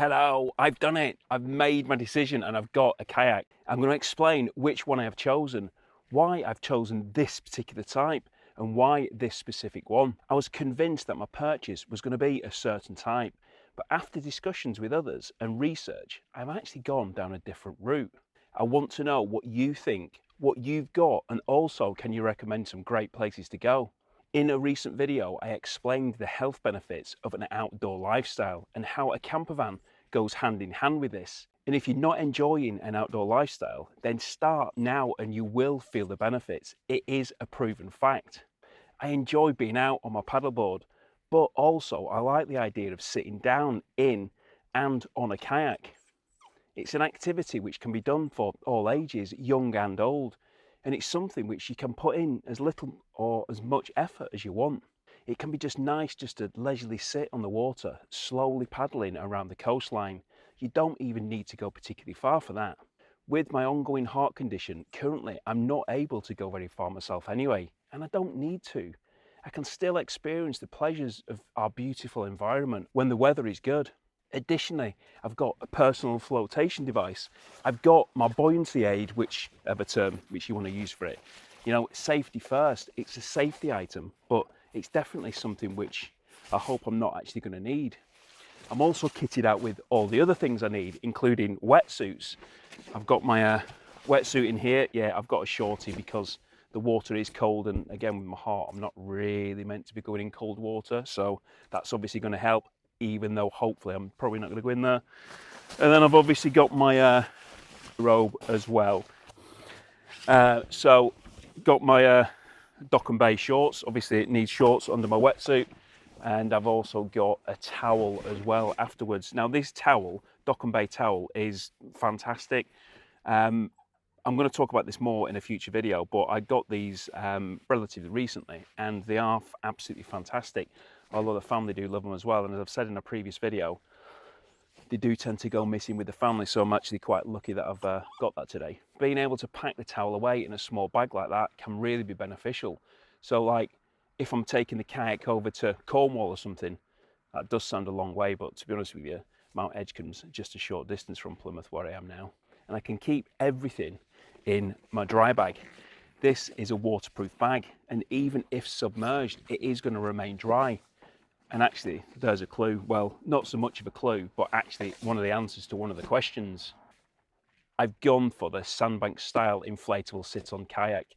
Hello, I've done it. I've made my decision and I've got a kayak. I'm going to explain which one I have chosen, why I've chosen this particular type, and why this specific one. I was convinced that my purchase was going to be a certain type, but after discussions with others and research, I've actually gone down a different route. I want to know what you think, what you've got, and also can you recommend some great places to go? In a recent video, I explained the health benefits of an outdoor lifestyle and how a campervan goes hand in hand with this. And if you're not enjoying an outdoor lifestyle, then start now and you will feel the benefits. It is a proven fact. I enjoy being out on my paddleboard, but also I like the idea of sitting down in and on a kayak. It's an activity which can be done for all ages, young and old, and it's something which you can put in as little or as much effort as you want. It can be just nice just to leisurely sit on the water, slowly paddling around the coastline. You don't even need to go particularly far for that. With my ongoing heart condition, currently I'm not able to go very far myself anyway, and I don't need to. I can still experience the pleasures of our beautiful environment when the weather is good. Additionally, I've got a personal flotation device. I've got my buoyancy aid, which of a term which you want to use for it. You know, safety first. It's a safety item, but it's definitely something which I hope I'm not actually going to need. I'm also kitted out with all the other things I need, including wetsuits. I've got my wetsuit in here. Yeah, I've got a shorty because the water is cold, and again with my heart, I'm not really meant to be going in cold water, so that's obviously going to help, even though hopefully I'm probably not going to go in there. And then I've obviously got my robe as well. So got my dock and bay shorts. Obviously it needs shorts under my wetsuit, and I've also got a towel as well afterwards. Now this towel, dock and bay towel, is fantastic. I'm going to talk about this more in a future video, but I got these relatively recently and they are absolutely fantastic, although the family do love them as well. And as I've said in a previous video, they do tend to go missing with the family, so I'm actually quite lucky that I've got that today. Being able to pack the towel away in a small bag like that can really be beneficial. So like if I'm taking the kayak over to Cornwall or something, that does sound a long way, but to be honest with you, Mount Edgecombe's just a short distance from Plymouth where I am now. And I can keep everything in my dry bag. This is a waterproof bag, and even if submerged, it is going to remain dry. And actually, there's a clue. Well, not so much of a clue, but actually one of the answers to one of the questions. I've gone for the sandbank style inflatable sit-on kayak,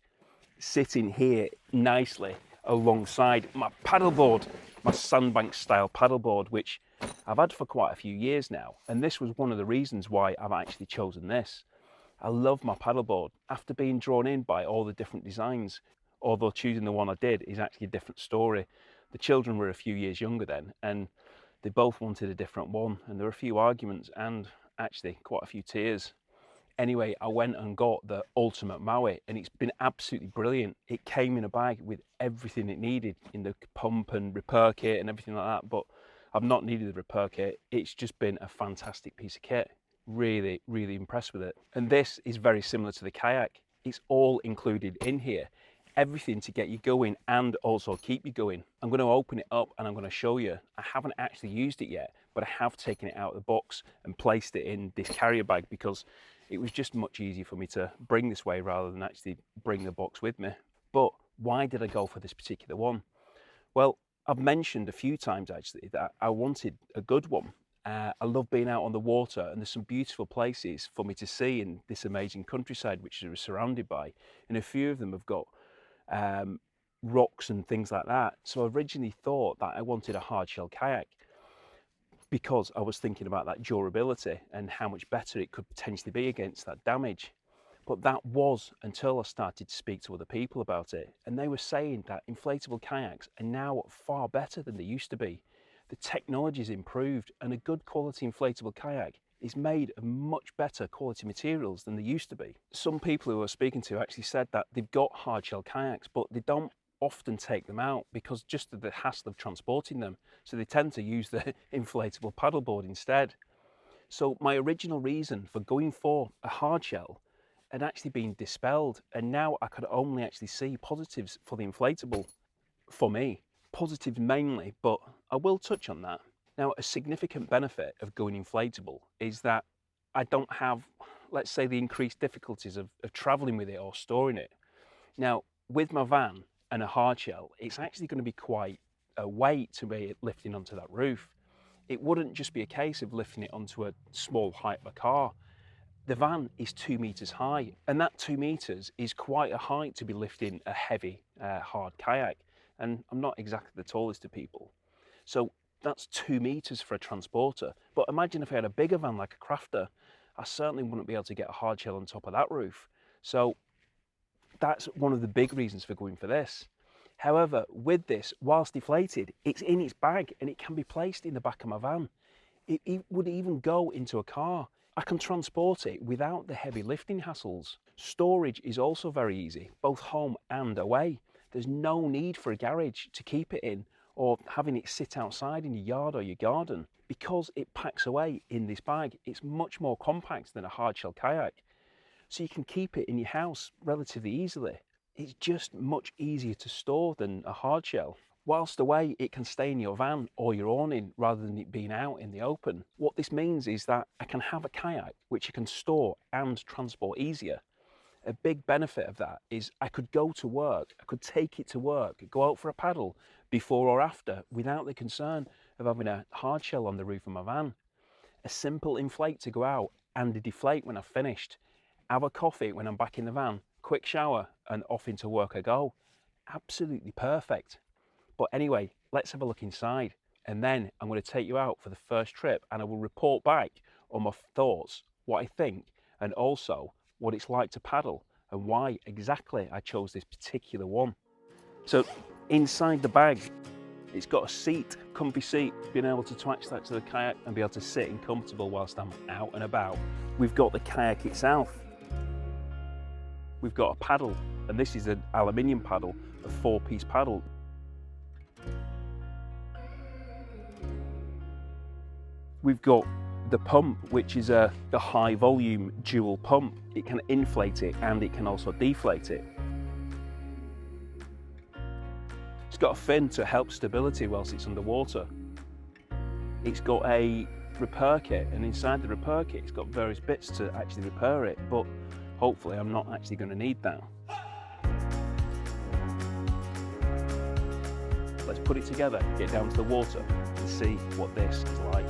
sitting here nicely alongside my paddleboard, my sandbank style paddleboard, which I've had for quite a few years now. And this was one of the reasons why I've actually chosen this. I love my paddleboard. After being drawn in by all the different designs, although choosing the one I did is actually a different story. The children were a few years younger then, and they both wanted a different one, and there were a few arguments and actually quite a few tears. Anyway, I went and got the Ultimate Maui, and it's been absolutely brilliant. It came in a bag with everything it needed in the pump and repair kit and everything like that, but I've not needed the repair kit. It's just been a fantastic piece of kit. Really, really impressed with it. And this is very similar to the kayak. It's all included in here. Everything to get you going and also keep you going. I'm going to open it up and I'm going to show you. I haven't actually used it yet, but I have taken it out of the box and placed it in this carrier bag because it was just much easier for me to bring this way rather than actually bring the box with me. But why did I go for this particular one? Well, I've mentioned a few times actually that I wanted a good one. I love being out on the water, and there's some beautiful places for me to see in this amazing countryside which we're surrounded by, and a few of them have got rocks and things like that. So I originally thought that I wanted a hard shell kayak because I was thinking about that durability and how much better it could potentially be against that damage. But that was until I started to speak to other people about it, and they were saying that inflatable kayaks are now far better than they used to be. The technology's improved, and a good quality inflatable kayak is made of much better quality materials than they used to be. Some people who I was speaking to actually said that they've got hard shell kayaks, but they don't often take them out because just of the hassle of transporting them. So they tend to use the inflatable paddleboard instead. So my original reason for going for a hard shell had actually been dispelled, and now I could only actually see positives for the inflatable for me. Positives mainly, but I will touch on that. Now, a significant benefit of going inflatable is that I don't have, let's say, the increased difficulties of traveling with it or storing it. Now, with my van and a hard shell, it's actually going to be quite a weight to be lifting onto that roof. It wouldn't just be a case of lifting it onto a small height of a car. The van is 2 meters high, and that 2 meters is quite a height to be lifting a heavy, hard kayak. And I'm not exactly the tallest of people. So that's 2 meters for a transporter. But imagine if I had a bigger van like a crafter, I certainly wouldn't be able to get a hard shell on top of that roof. So that's one of the big reasons for going for this. However, with this, whilst deflated, it's in its bag and it can be placed in the back of my van. It would even go into a car. I can transport it without the heavy lifting hassles. Storage is also very easy, both home and away. There's no need for a garage to keep it in or having it sit outside in your yard or your garden. Because it packs away in this bag, it's much more compact than a hard shell kayak. So you can keep it in your house relatively easily. It's just much easier to store than a hard shell. Whilst away, it can stay in your van or your awning rather than it being out in the open. What this means is that I can have a kayak which I can store and transport easier. A big benefit of that is I could go to work, I could take it to work, go out for a paddle before or after without the concern of having a hard shell on the roof of my van. A simple inflate to go out and a deflate when I've finished. Have a coffee when I'm back in the van, quick shower and off into work I go. Absolutely perfect. But anyway, let's have a look inside and then I'm going to take you out for the first trip and I will report back on my thoughts, what I think, and also what it's like to paddle and why exactly I chose this particular one. So inside the bag, it's got a seat, comfy seat, being able to attach that to the kayak and be able to sit in comfortable whilst I'm out and about. We've got the kayak itself. We've got a paddle, and this is an aluminium paddle, a 4-piece paddle. We've got the pump, which is the high volume dual pump. It can inflate it and it can also deflate it. It's got a fin to help stability whilst it's underwater. It's got a repair kit, and inside the repair kit it's got various bits to actually repair it, but hopefully I'm not actually going to need that. Let's put it together, get down to the water and see what this is like.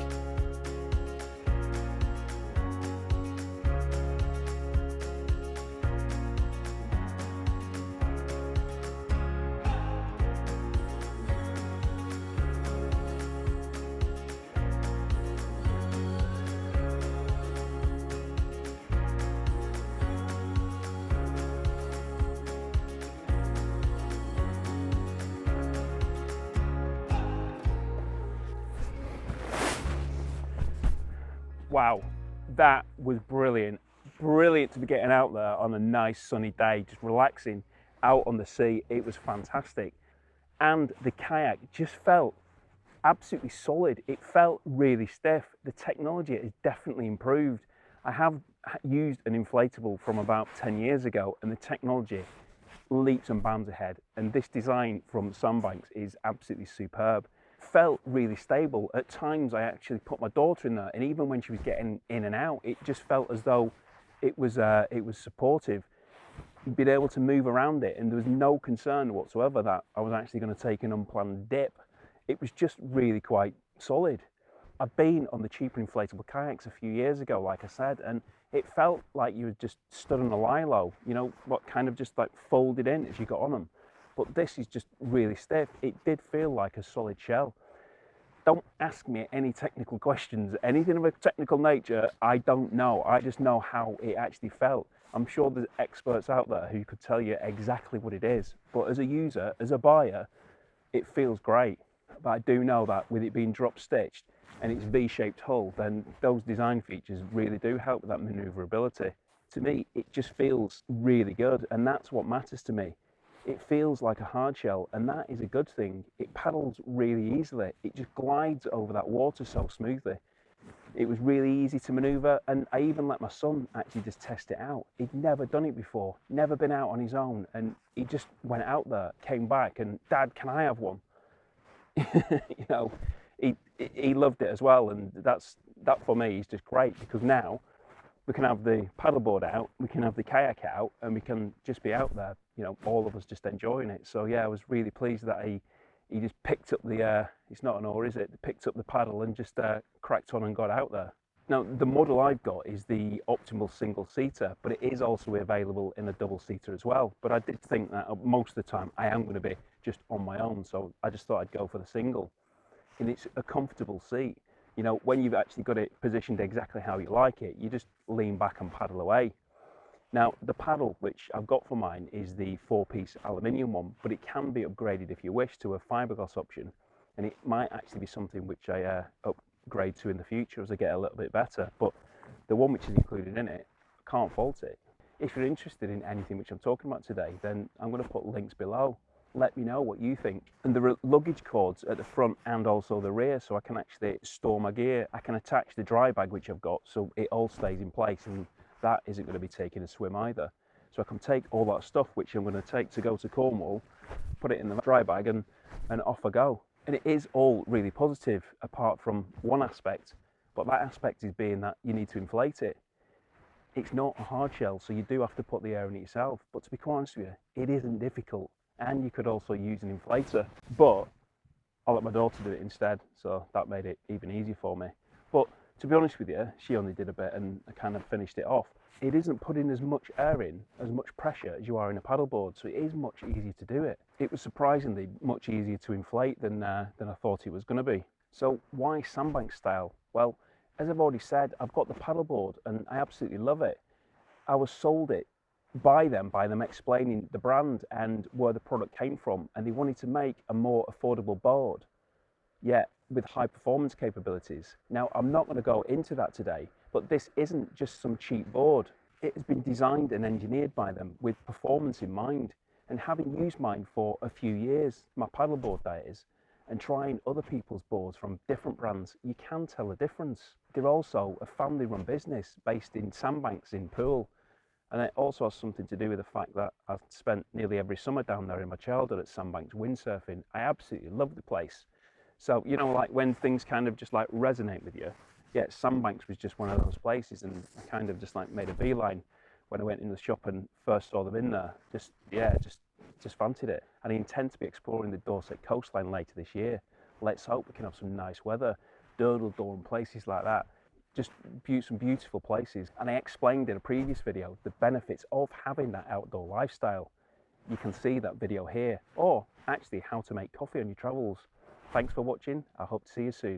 Wow, that was brilliant. Brilliant to be getting out there on a nice sunny day, just relaxing out on the sea. It was fantastic. And the kayak just felt absolutely solid. It felt really stiff. The technology has definitely improved. I have used an inflatable from about 10 years ago and the technology leaps and bounds ahead. And this design from the Sandbanks is absolutely superb. Felt really stable. At times I actually put my daughter in there, and even when she was getting in and out, it just felt as though it was supportive. Being able to move around it, and there was no concern whatsoever that I was actually going to take an unplanned dip. It was just really quite solid. I've been on the cheaper inflatable kayaks a few years ago, like I said, and it felt like you were just stood on a lilo, you know, what kind of just like folded in as you got on them. But this is just really stiff. It did feel like a solid shell. Don't ask me any technical questions, anything of a technical nature, I don't know. I just know how it actually felt. I'm sure there's experts out there who could tell you exactly what it is. But as a user, as a buyer, it feels great. But I do know that with it being drop stitched and its V-shaped hull, then those design features really do help with that maneuverability. To me, it just feels really good, and that's what matters to me. It feels like a hard shell, and that is a good thing. It paddles really easily. It just glides over that water so smoothly. It was really easy to maneuver, and I even let my son actually just test it out. He'd never done it before, never been out on his own, and he just went out there, came back, and Dad, can I have one? You know, he loved it as well, and that for me is just great, because now we can have the paddleboard out, we can have the kayak out, and we can just be out there, you know, all of us just enjoying it. So yeah, I was really pleased that he just picked up the it's not an oar, is it? Picked up the paddle and just cracked on and got out there. Now the model I've got is the optimal single seater, but it is also available in a double seater as well. But I did think that most of the time I am going to be just on my own, so I just thought I'd go for the single. And it's a comfortable seat. You know, when you've actually got it positioned exactly how you like it, you just lean back and paddle away. Now, the paddle which I've got for mine is the 4-piece aluminium one, but it can be upgraded if you wish to a fiberglass option, and it might actually be something which I upgrade to in the future as I get a little bit better. But the one which is included in it, I can't fault it. If you're interested in anything which I'm talking about today, then I'm going to put links below. Let me know what you think. And there are luggage cords at the front and also the rear, so I can actually store my gear. I can attach the dry bag which I've got, so it all stays in place, and that isn't going to be taking a swim either. So I can take all that stuff which I'm going to take to go to Cornwall, put it in the dry bag, and off I go. And it is all really positive, apart from one aspect, but that aspect is being that you need to inflate it. It's not a hard shell, so you do have to put the air in it yourself, but to be quite honest with you, it isn't difficult. And you could also use an inflator, but I let my daughter do it instead, so that made it even easier for me. But to be honest with you, she only did a bit and I kind of finished it off. It isn't putting as much air in, as much pressure as you are in a paddleboard, so it is much easier to do it. It was surprisingly much easier to inflate than I thought it was going to be. So why sandbank style? Well, as I've already said, I've got the paddleboard and I absolutely love it. I was sold it by them explaining the brand and where the product came from, and they wanted to make a more affordable board, yet with high performance capabilities. Now, I'm not going to go into that today, but this isn't just some cheap board. It has been designed and engineered by them with performance in mind, and having used mine for a few years, my paddleboard that is, and trying other people's boards from different brands, you can tell a difference. They're also a family run business based in Sandbanks in Poole. And it also has something to do with the fact that I've spent nearly every summer down there in my childhood at Sandbanks windsurfing. I absolutely love the place. So, you know, like when things kind of just like resonate with you, yeah, Sandbanks was just one of those places, and I kind of just like made a beeline when I went in the shop and first saw them in there. Just fancied it. And I intend to be exploring the Dorset coastline later this year. Let's hope we can have some nice weather, Durdledore and places like that. Just some beautiful places. And I explained in a previous video the benefits of having that outdoor lifestyle. You can see that video here, or actually how to make coffee on your travels. Thanks for watching. I hope to see you soon.